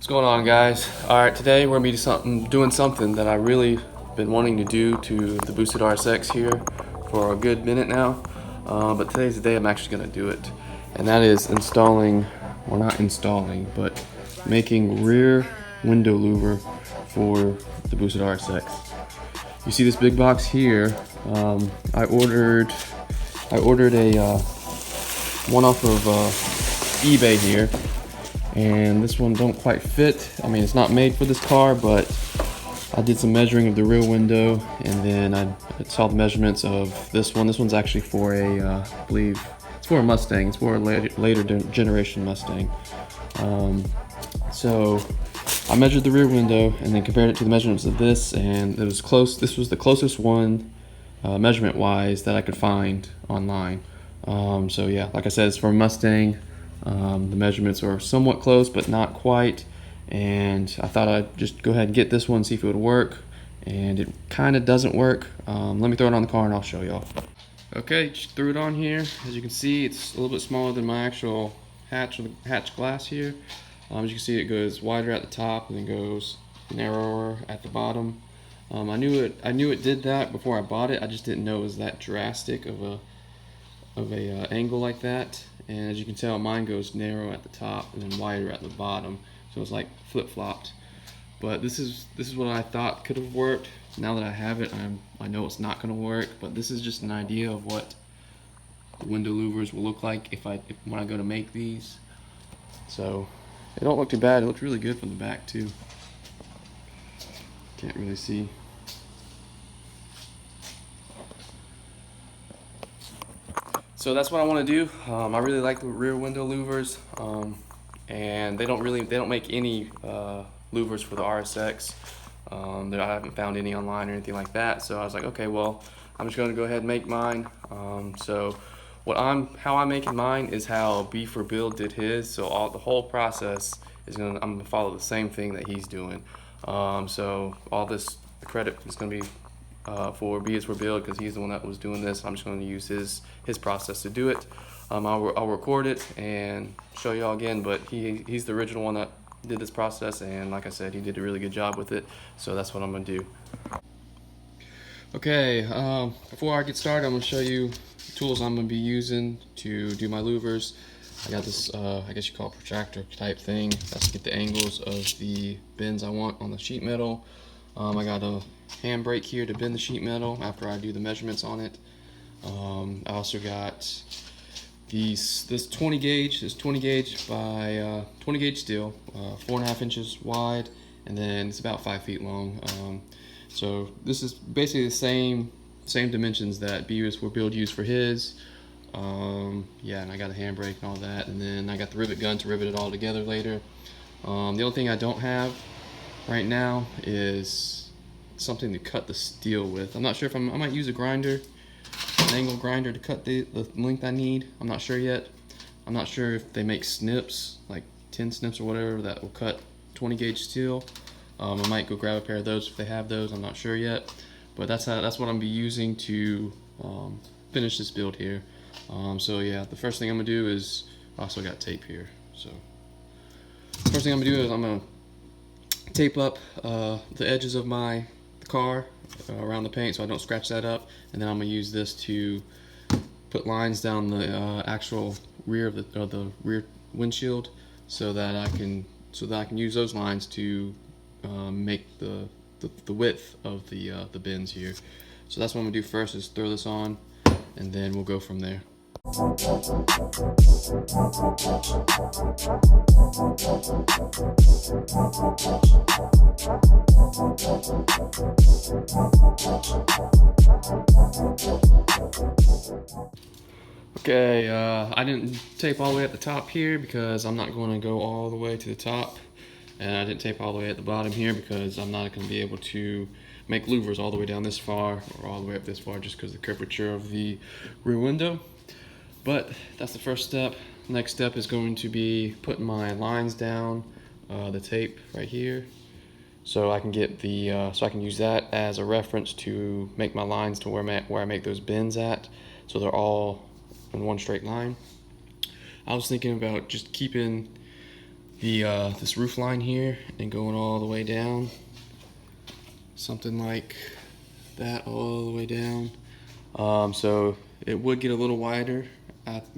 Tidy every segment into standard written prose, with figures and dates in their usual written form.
What's going on, guys? All right, today we're gonna be doing something that I really been wanting to do to the boosted RSX here for a good minute now. But today's the day I'm actually gonna do it, and that is installing, or not installing, but making rear window louver for the boosted RSX. You see this big box here? I ordered a one off of eBay here. And this one don't quite fit. I mean, it's not made for this car, but I did some measuring of the rear window, and then I saw the measurements of this one. This one's actually for a, I believe, it's for a Mustang. It's for a later generation Mustang. So I measured the rear window and then compared it to the measurements of this, and it was close. This was the closest one, measurement-wise, that I could find online. So yeah, like I said, it's for a Mustang. The measurements are somewhat close, but not quite. And I thought I'd just go ahead and get this one, see if it would work. And it kind of doesn't work. Let me throw it on the car and I'll show y'all. Okay, just threw it on here. As you can see, it's a little bit smaller than my actual hatch glass here. As you can see, it goes wider at the top and then goes narrower at the bottom. I knew it did that before I bought it. I just didn't know it was that drastic of a angle like that. And as you can tell, mine goes narrow at the top and then wider at the bottom, so it's like flip-flopped. But this is what I thought could have worked. Now that I have it, I know it's not going to work, but this is just an idea of what the window louvers will look like when I go to make these. So it don't look too bad. It looks really good from the back too. Can't really see. So that's what I want to do. I really like the rear window louvers, and they don't make any louvers for the RSX. I haven't found any online or anything like that. So I was like, okay, well, I'm just going to go ahead and make mine. So how I'm making mine is how B4Build did his. So the whole process I'm gonna follow the same thing that he's doing. So the credit is going to be for B is for Build, because he's the one that was doing this. I'm just going to use his process to do it. I'll record it and show y'all again, but he's the original one that did this process, and like I said, he did a really good job with it. So that's what I'm going to do. Okay, before I get started, I'm going to show you the tools I'm going to be using to do my louvers. I got this, I guess you call it protractor type thing. That's to get the angles of the bends I want on the sheet metal. I got a handbrake here to bend the sheet metal after I do the measurements on it. I also got this 20 gauge by 20 gauge steel, 4.5 inches wide, and then it's about 5 feet long. So this is basically the same dimensions that B4Build used for his. Yeah, and I got a handbrake and all that, and then I got the rivet gun to rivet it all together later. The only thing I don't have right now is something to cut the steel with. I'm not sure if I might use a grinder, an angle grinder, to cut the length I need. I'm not sure yet. I'm not sure if they make snips, like 10 snips or whatever, that will cut 20 gauge steel. I might go grab a pair of those if they have those. I'm not sure yet, but that's what I'm gonna be using to finish this build here. So yeah, the first thing I'm gonna do is, I also got tape here. So first thing I'm gonna do is I'm gonna tape up the edges of the car around the paint so I don't scratch that up, and then I'm gonna use this to put lines down the actual rear of the rear windshield, so that I can use those lines to make the width of the bends here. So that's what I'm gonna do first, is throw this on, and then we'll go from there. Okay, I didn't tape all the way at the top here because I'm not going to go all the way to the top, and I didn't tape all the way at the bottom here because I'm not going to be able to make louvers all the way down this far or all the way up this far, just because of the curvature of the rear window. But that's the first step. Next step is going to be putting my lines down, the tape right here, so I can get so I can use that as a reference to make my lines to where I make those bends at, so they're all in one straight line. I was thinking about just keeping the this roof line here and going all the way down, something like that, all the way down. So it would get a little wider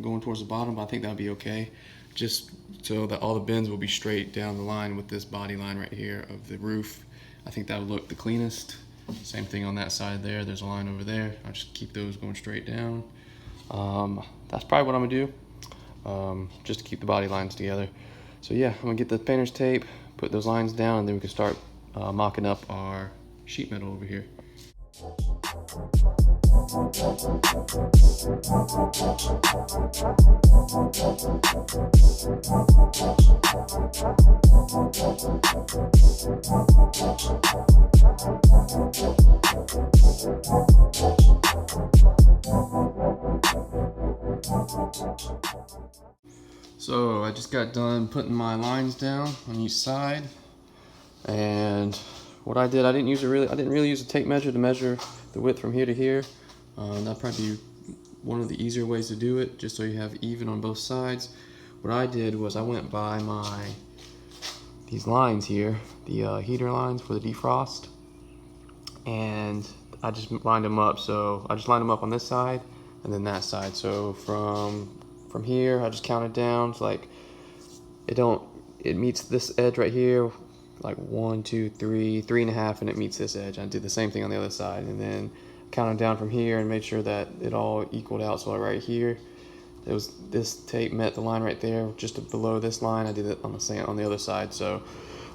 going towards the bottom, but I think that'll be okay, just so that all the bends will be straight down the line with this body line right here of the roof. I think that would look the cleanest. Same thing on that side there. There's a line over there. I'll just keep those going straight down. That's probably what I'm gonna do, just to keep the body lines together. So yeah, I'm gonna get the painter's tape, put those lines down, and then we can start mocking up our sheet metal over here. So I just got done putting my lines down on each side, and what I did, I didn't really use a tape measure to measure the width from here to here. That'd probably be one of the easier ways to do it, just so you have even on both sides. What I did was I went by these lines here, the heater lines for the defrost, and I just lined them up. So I just lined them up on this side and then that side. So from here, I just counted down. It's like it meets this edge right here, like 1, 2, 3, 3.5, and it meets this edge. I did the same thing on the other side, and then counted down from here and made sure that it all equaled out. So right here, this tape met the line right there, just below this line. I did it on the other side. So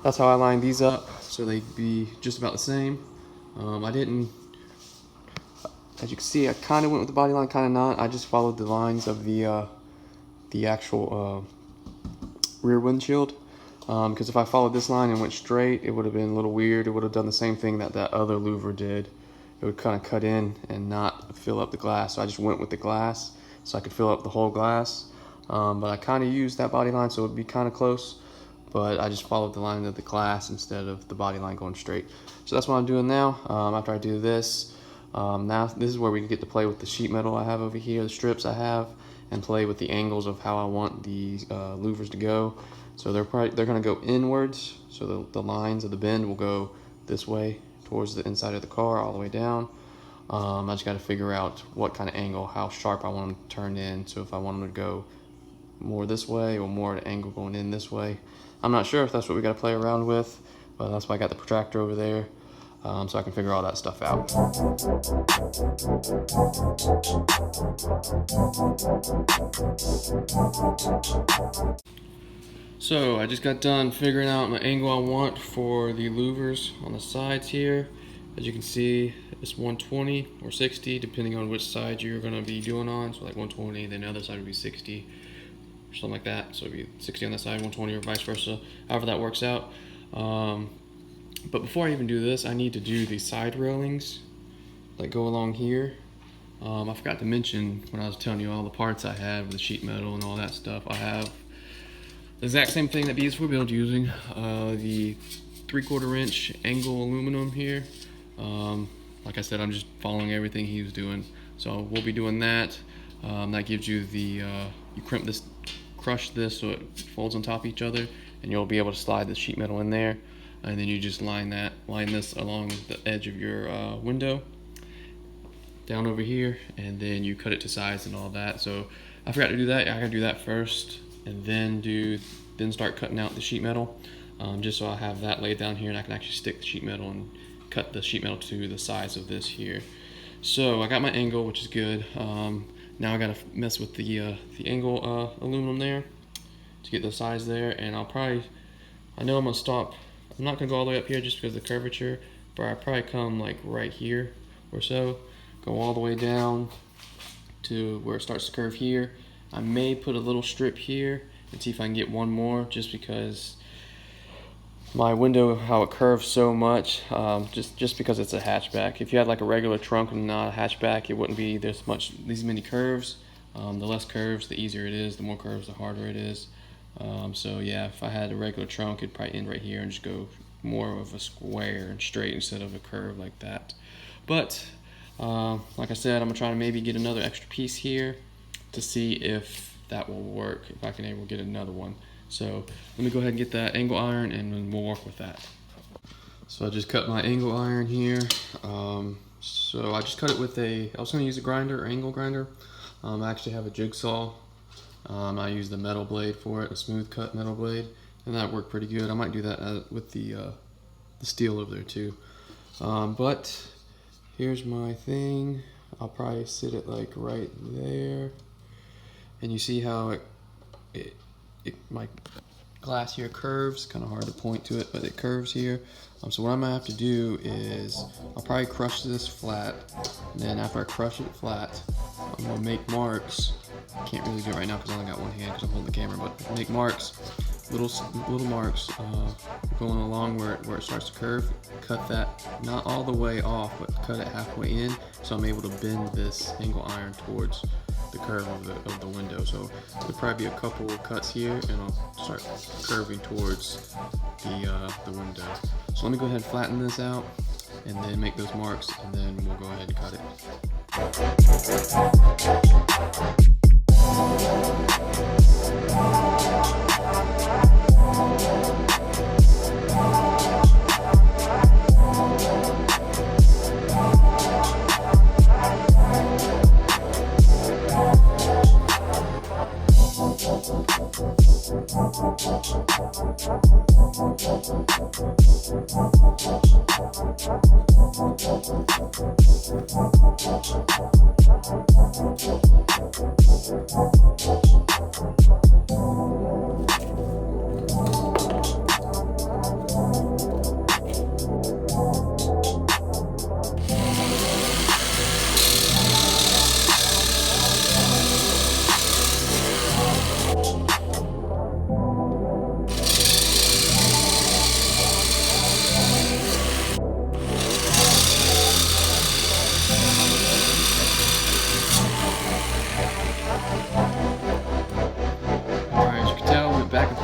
that's how I lined these up, so they'd be just about the same. I didn't, as you can see, I kind of went with the body line, kind of not. I just followed the lines of the actual rear windshield, because if I followed this line and went straight, it would have been a little weird. It would have done the same thing that other louver did. It would kind of cut in and not fill up the glass. So I just went with the glass so I could fill up the whole glass. But I kind of used that body line so it would be kind of close, but I just followed the line of the glass instead of the body line going straight. So that's what I'm doing now. After I do this, now this is where we get to play with the sheet metal I have over here, the strips I have, and play with the angles of how I want the louvers to go. So they're going to go inwards, so the lines of the bend will go this way towards the inside of the car all the way down. I just got to figure out what kind of angle, how sharp I want them to turn in. So if I want them to go more this way or more at an angle going in this way, I'm not sure if that's what we got to play around with, but that's why I got the protractor over there, so I can figure all that stuff out. So I just got done figuring out my angle I want for the louvers on the sides here. As you can see, it's 120 or 60, depending on which side you're going to be doing on. So like 120, then the other side would be 60, or something like that. So it'd be 60 on that side, 120, or vice versa, however that works out. But before I even do this, I need to do the side railings that go along here. I forgot to mention when I was telling you all the parts I have with the sheet metal and all that stuff. I have the exact same thing that BS4Build using, the 3/4 inch angle aluminum here. Like I said, I'm just following everything he was doing. So we'll be doing that. That gives you the, you crush this so it folds on top of each other, and you'll be able to slide the sheet metal in there. And then you just line this along the edge of your window down over here, and then you cut it to size and all that. So I forgot to do that. I gotta do that first, and then start cutting out the sheet metal, just so I have that laid down here and I can actually stick the sheet metal and cut the sheet metal to the size of this here. So I got my angle, which is good. Now I gotta mess with the angle aluminum there to get the size there, and I know I'm gonna stop. I'm not gonna go all the way up here just because of the curvature, but I probably come like right here or so, go all the way down to where it starts to curve here. I may put a little strip here and see if I can get one more, just because my window, how it curves so much, just because it's a hatchback. If you had like a regular trunk and not a hatchback, it wouldn't be these many curves. The less curves, the easier it is. The more curves, the harder it is. So yeah, if I had a regular trunk, it'd probably end right here and just go more of a square and straight instead of a curve like that. But like I said, I'm gonna try to maybe get another extra piece here to see if that will work, if I can able to get another one. So let me go ahead and get that angle iron and then we'll work with that. So I just cut my angle iron here. So I just cut it with I was gonna use a grinder or angle grinder. I actually have a jigsaw. I use the metal blade for it, a smooth cut metal blade, and that worked pretty good. I might do that with the steel over there too. But here's my thing. I'll probably sit it like right there, and you see how my glass here curves. Kind of hard to point to it, but it curves here. So what I'm gonna have to do is I'll probably crush this flat, and then after I crush it flat, I'm gonna make marks. I can't really do it right now because I only got one hand because I'm holding the camera, but make marks, little marks going along where it starts to curve. Cut that not all the way off, but cut it halfway in, so I'm able to bend this angle iron towards the curve of the window. So there'll probably be a couple of cuts here, and I'll start curving towards the window. So let me go ahead and flatten this out, and then make those marks, and then we'll go ahead and cut it.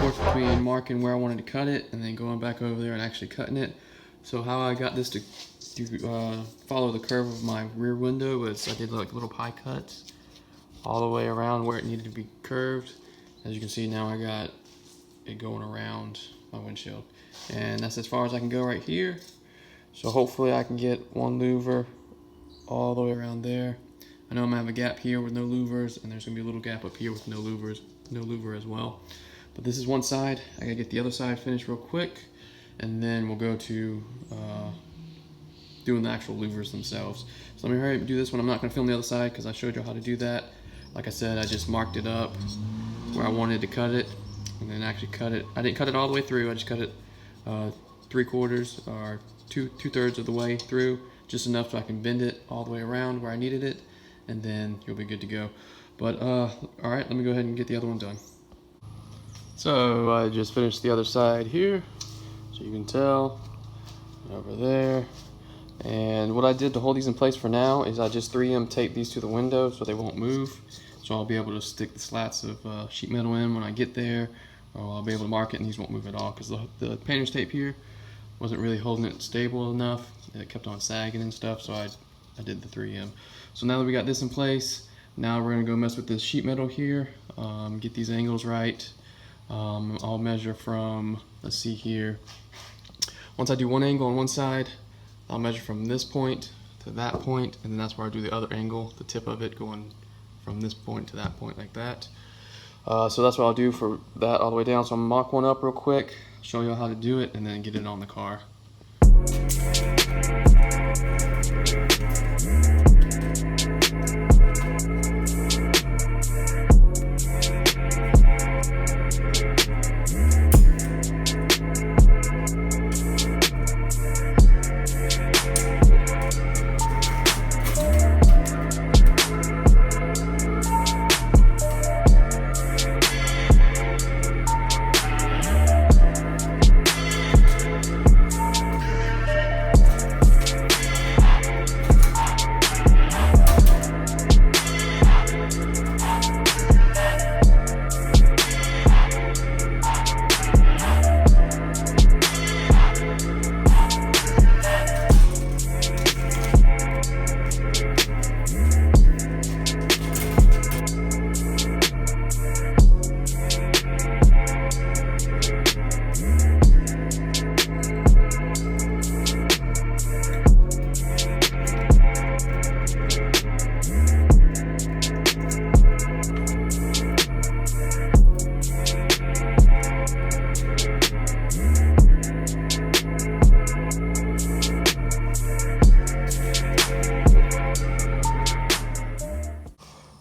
Between marking where I wanted to cut it and then going back over there and actually cutting it. So how I got this to follow the curve of my rear window was I did like little pie cuts all the way around where it needed to be curved. As you can see now, I got it going around my windshield, and that's as far as I can go right here. So hopefully I can get one louver all the way around there. I know I'm gonna have a gap here with no louvers, and there's gonna be a little gap up here with no louver as well. But this is one side. I gotta get the other side finished real quick, and then we'll go to doing the actual louvers themselves. So let me hurry up and do this one. I'm not gonna film the other side because I showed you how to do that. Like I said, I just marked it up where I wanted to cut it, and then actually cut it. I didn't cut it all the way through. I just cut it 3/4 or two-thirds of the way through, just enough so I can bend it all the way around where I needed it, and then you'll be good to go. But all right, let me go ahead and get the other one done. So I just finished the other side here, so you can tell over there. And what I did to hold these in place for now is I just 3M taped these to the window so they won't move. So I'll be able to stick the slats of sheet metal in when I get there, or I'll be able to mark it and these won't move at all because the painter's tape here wasn't really holding it stable enough. It kept on sagging and stuff, so I did the 3M. So now that we got this in place, now we're gonna go mess with this sheet metal here, get these angles right. I'll measure from, let's see here, once I do one angle on one side, I'll measure from this point to that point, and then that's where I do the other angle, the tip of it going from this point to that point like that. So that's what I'll do for that all the way down. So I'm gonna mock one up real quick, show you how to do it, and then get it on the car.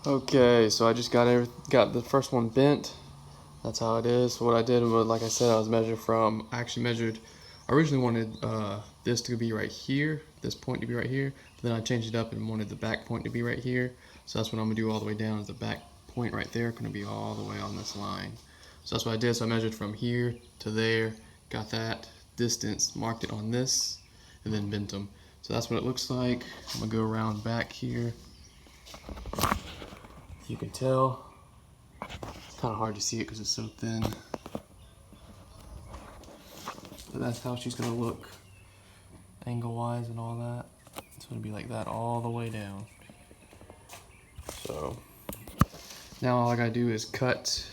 Okay, so I just got the first one bent. That's how it is. So what I did was, like I said, I actually measured, I originally wanted this to be right here, this point to be right here, but then I changed it up and wanted the back point to be right here. So that's what I'm gonna do all the way down, is the back point right there gonna be all the way on this line. So that's what I did. So I measured from here to there, got that distance, marked it on this, and then bent them. So that's what it looks like. I'm gonna go around back here. You can tell. It's kind of hard to see it because it's so thin. But that's how she's gonna look, angle-wise and all that. It's gonna be like that all the way down. So now all I gotta do is cut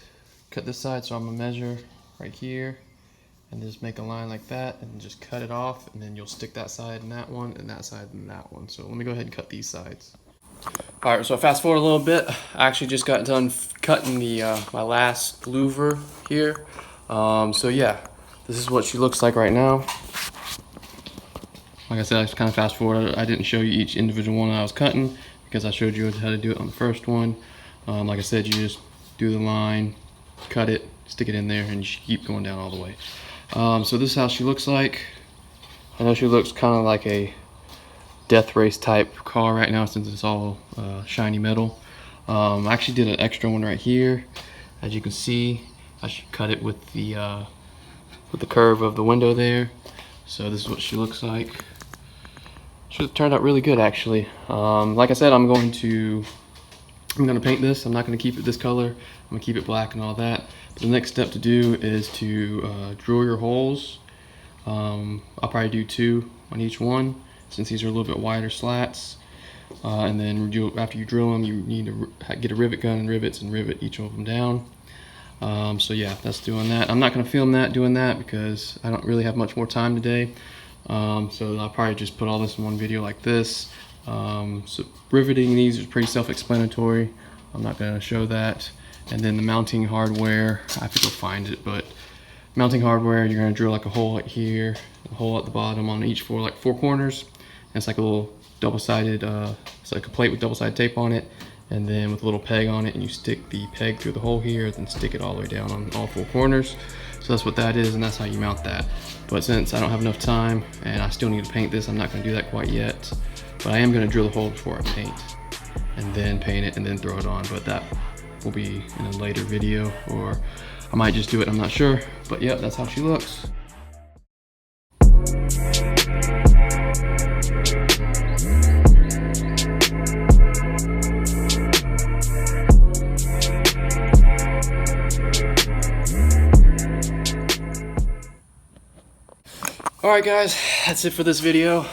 this side. So I'm gonna measure right here and just make a line like that and just cut it off, and then you'll stick that side in that one and that side in that one. So let me go ahead and cut these sides. All right, so fast forward a little bit. I actually just got done cutting the my last louver here. So yeah, this is what she looks like right now. Like I said, I just kind of fast forward. I didn't show you each individual one I was cutting because I showed you how to do it on the first one. Like I said, you just do the line, cut it, stick it in there, and you keep going down all the way. So this is how she looks like. I know she looks kind of like a death race type car right now since it's all shiny metal. I actually did an extra one right here. As you can see, I should cut it with the curve of the window there. So this is what she looks like. She turned out really good actually. Like I said, I'm gonna paint this. I'm not gonna keep it this color. I'm gonna keep it black and all that. But the next step to do is to drill your holes. I'll probably do 2 on each one, since these are a little bit wider slats. And then after you drill them, you need to get a rivet gun and rivets and rivet each of them down. So yeah, that's doing that. I'm not gonna film doing that because I don't really have much more time today. So I'll probably just put all this in one video like this. So riveting these is pretty self-explanatory. I'm not gonna show that. And then the mounting hardware, I have to go find it, but mounting hardware, you're gonna drill like a hole right here, a hole at the bottom on each four corners. And it's like a little double-sided, it's like a plate with double-sided tape on it, and then with a little peg on it, and you stick the peg through the hole here, then stick it all the way down on all 4 corners. So that's what that is, and that's how you mount that. But since I don't have enough time, and I still need to paint this, I'm not gonna do that quite yet. But I am gonna drill the hole before I paint, and then paint it, and then throw it on. But that will be in a later video, or I might just do it, I'm not sure. But yep, that's how she looks. Alright guys, that's it for this video.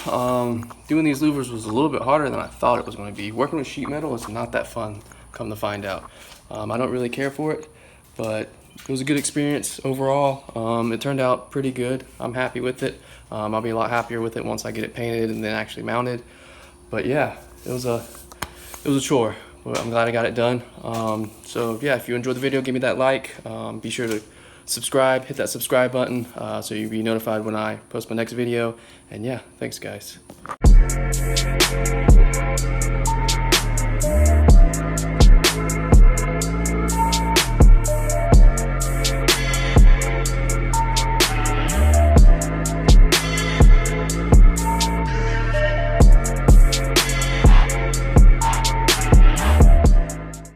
Doing these louvers was a little bit harder than I thought it was going to be. Working with sheet metal is not that fun, come to find out. I don't really care for it, but it was a good experience overall. It turned out pretty good. I'm happy with it. I'll be a lot happier with it once I get it painted and then actually mounted. But yeah, it was a chore, but I'm glad I got it done. So yeah, if you enjoyed the video, give me that like. Be sure to subscribe, hit that subscribe button so you'll be notified when I post my next video. And yeah, thanks guys.